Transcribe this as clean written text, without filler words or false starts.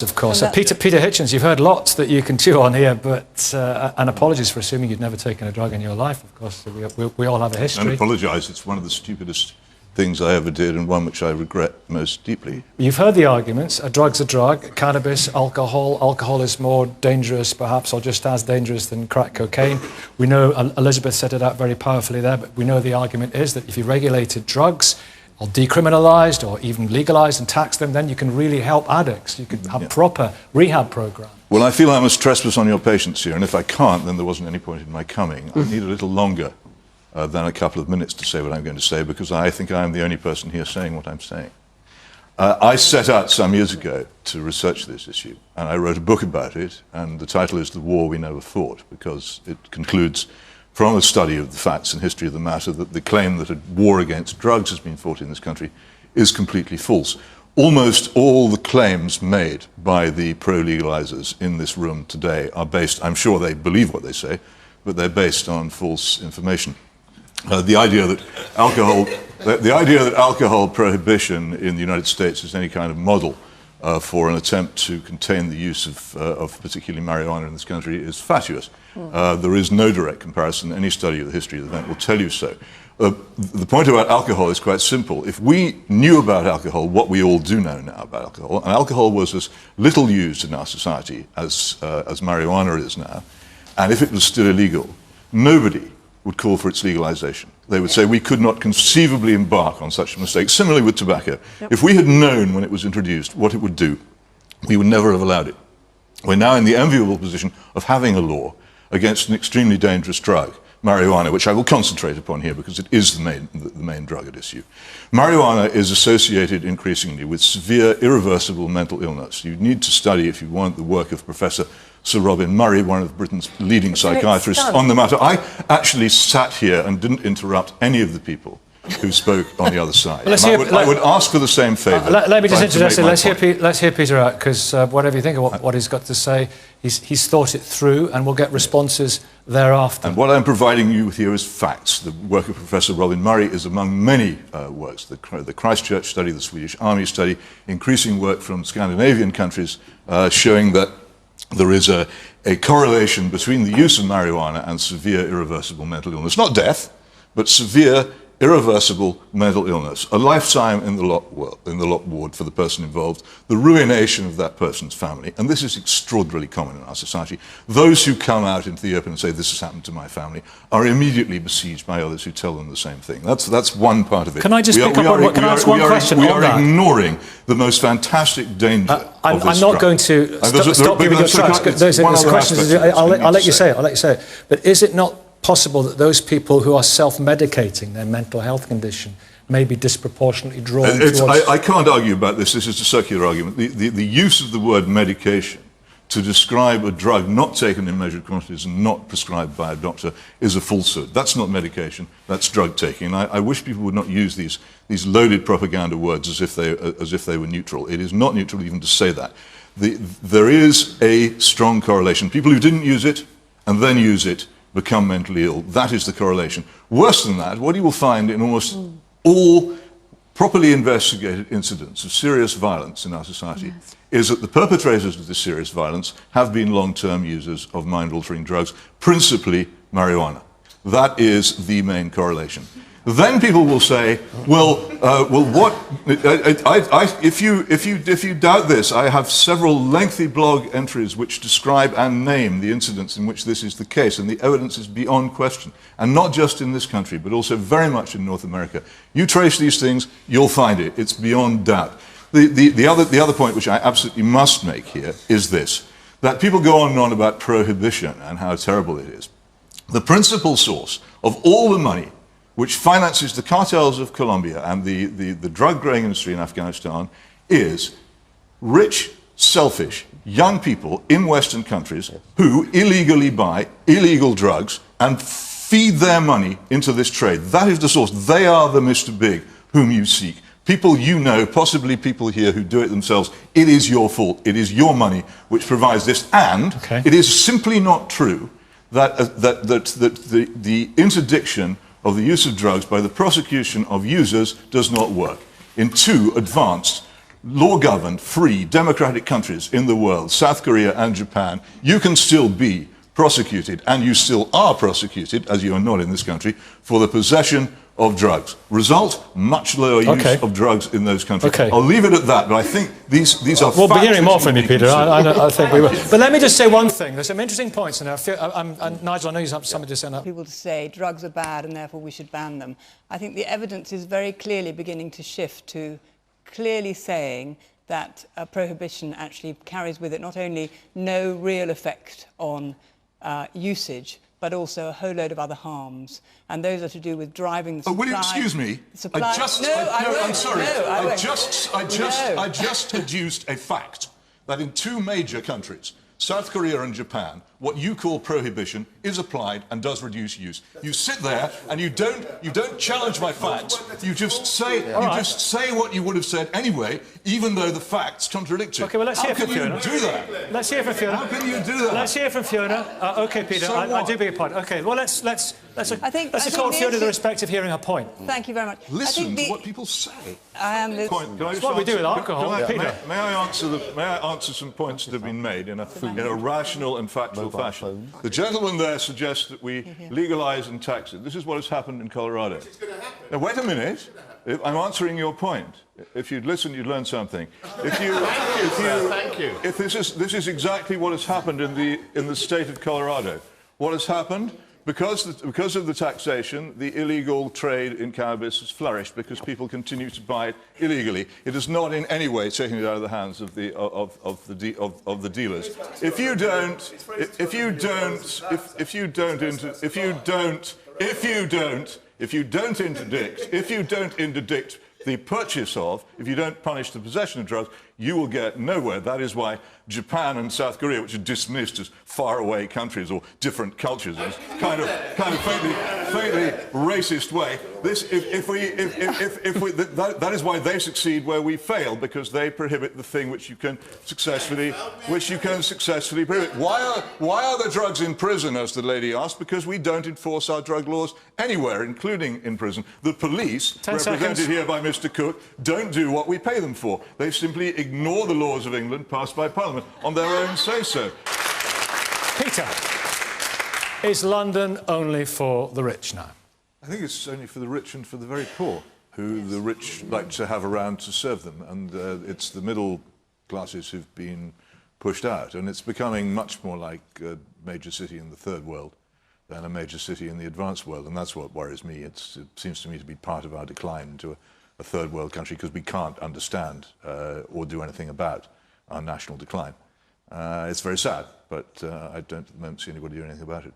Of course. Peter Hitchens, you've heard lots that you can chew on here, but and apologies for assuming you've never taken a drug in your life. Of course, we all have a history. Don't apologise. It's one of the stupidest things I ever did, and one which I regret most deeply. You've heard the arguments. A drug's a drug. Cannabis, alcohol. Alcohol is more dangerous, perhaps, or just as dangerous than crack cocaine. We know Elizabeth set it out very powerfully there, but we know the argument is that if you regulated drugs, or decriminalised, or even legalised and taxed them, then you can really help addicts. You can have proper rehab programs. Well, I feel I must trespass on your patience here, and if I can't, then there wasn't any point in my coming. I need a little longer than a couple of minutes to say what I'm going to say, because I think I am the only person here saying what I'm saying. I set out some years ago to research this issue, and I wrote a book about it, and the title is The War We Never Fought, because it concludes from a study of the facts and history of the matter that the claim that a war against drugs has been fought in this country is completely false. Almost all the claims made by the pro-legalizers in this room today are based, I'm sure they believe what they say, but they're based on false information. The idea that alcohol prohibition in the United States is any kind of model for an attempt to contain the use of particularly marijuana in this country is fatuous. There is no direct comparison. Any study of the history of the event will tell you so. The point about alcohol is quite simple. If we knew about alcohol what we all do know now about alcohol, and alcohol was as little used in our society as marijuana is now, and if it was still illegal, nobody would call for its legalization. They would say we could not conceivably embark on such a mistake. Similarly with tobacco. If we had known when it was introduced what it would do, we would never have allowed it. We're now in the enviable position of having a law against an extremely dangerous drug, marijuana, which I will concentrate upon here because it is the main drug at issue. Marijuana is associated increasingly with severe, irreversible mental illness. You need to study, if you want, the work of Professor Sir Robin Murray, one of Britain's leading psychiatrists on the matter. I actually sat here and didn't interrupt any of the people who spoke on the other side. I would ask for the same favour. Let me just introduce it. Let's hear Peter out, because whatever you think of what he's got to say, he's thought it through, and we'll get responses thereafter. And what I'm providing you with here is facts. The work of Professor Robin Murray is among many works. The Christchurch study, the Swedish Army study, increasing work from Scandinavian countries showing that there is a correlation between the use of marijuana and severe irreversible mental illness. Not death, but severe irreversible mental illness, a lifetime in the lock ward for the person involved, the ruination of that person's family, and this is extraordinarily common in our society. Those who come out into the open and say, this has happened to my family, are immediately besieged by others who tell them the same thing. That's one part of it. Can I just pick up on what, can I ask one question on that? We are ignoring the most fantastic danger of this I'm not going to stop you with your tracks. Those questions, I'll let you say it. But is it not possible that those people who are self-medicating their mental health condition may be disproportionately drawn towards... I can't argue about this. This is a circular argument. The use of the word medication to describe a drug not taken in measured quantities and not prescribed by a doctor is a falsehood. That's not medication, that's drug taking. I wish people would not use these loaded propaganda words as if they were neutral. It is not neutral even to say that. There is a strong correlation. People who didn't use it and then use it become mentally ill. That is the correlation. Worse than that, what you will find in almost all properly investigated incidents of serious violence in our society is that the perpetrators of this serious violence have been long-term users of mind-altering drugs, principally marijuana. That is the main correlation. Then people will say, if you doubt this, I have several lengthy blog entries which describe and name the incidents in which this is the case, and the evidence is beyond question. And not just in this country, but also very much in North America. You trace these things, you'll find it. It's beyond doubt. The other point which I absolutely must make here is this, that people go on and on about prohibition and how terrible it is. The principal source of all the money which finances the cartels of Colombia and the drug-growing industry in Afghanistan is rich, selfish, young people in Western countries who illegally buy illegal drugs and feed their money into this trade. That is the source. They are the Mr. Big whom you seek. People you know, possibly people here who do it themselves. It is your fault. It is your money which provides this. And it is simply not true that the interdiction of the use of drugs by the prosecution of users does not work. In two advanced law-governed, free, democratic countries in the world, South Korea and Japan, you can still be prosecuted, and you still are prosecuted, as you are not in this country, for the possession of drugs. Result, much lower use of drugs in those countries. Okay. I'll leave it at that, but I think these are We'll be hearing more factors from to you, be Peter. considered. I think we will. But let me just say one thing. There's some interesting points in there. And Nigel, I know you have something to say on that. People to say drugs are bad and therefore we should ban them. I think the evidence is very clearly beginning to shift to clearly saying that a prohibition actually carries with it not only no real effect on usage, but also a whole load of other harms. And those are to do with driving the supply. Will you excuse me? I just adduced a fact that in two major countries, South Korea and Japan, what you call prohibition is applied and does reduce use. You sit there and you don't challenge my facts. You just say what you would have said anyway, even though the facts contradict it. Okay, well, let's hear from Fiona. How can you do that? Let's hear from Fiona. How can you do that? Let's hear from Fiona. Okay, Peter, So I do beg your pardon. Okay, well, let's accord Fiona the respect of hearing her point. Thank you very much. Listen to what people say. That's what we do with alcohol. Peter. May I answer some points that have been made in a rational and factual fashion? The gentleman there suggests that we legalise and tax it. This is what has happened in Colorado. Now, wait a minute. I'm answering your point. If you'd listen, you'd learn something. If this is exactly what has happened in the state of Colorado. What has happened? Because of the taxation, the illegal trade in cannabis has flourished because people continue to buy it illegally. It is not in any way taking it out of the hands of the dealers. If you don't interdict the purchase of, if you don't punish the possession of drugs, you will get nowhere. That is why Japan and South Korea, which are dismissed as faraway countries or different cultures, in a kind of faintly racist way. That is why they succeed where we fail, because they prohibit the thing which you can successfully prohibit. Why are the drugs in prison, as the lady asked? Because we don't enforce our drug laws anywhere, including in prison. The police, represented here by Mr. Cook, don't do what we pay them for. They simply ignore the laws of England passed by Parliament on their own say-so. Peter, is London only for the rich now? I think it's only for the rich and for the very poor, who the rich like to have around to serve them. And it's the middle classes who've been pushed out. And it's becoming much more like a major city in the third world than a major city in the advanced world. And that's what worries me. It seems to me to be part of our decline into a third world country, because we can't understand or do anything about our national decline. It's very sad, but I don't at the moment see anybody doing anything about it.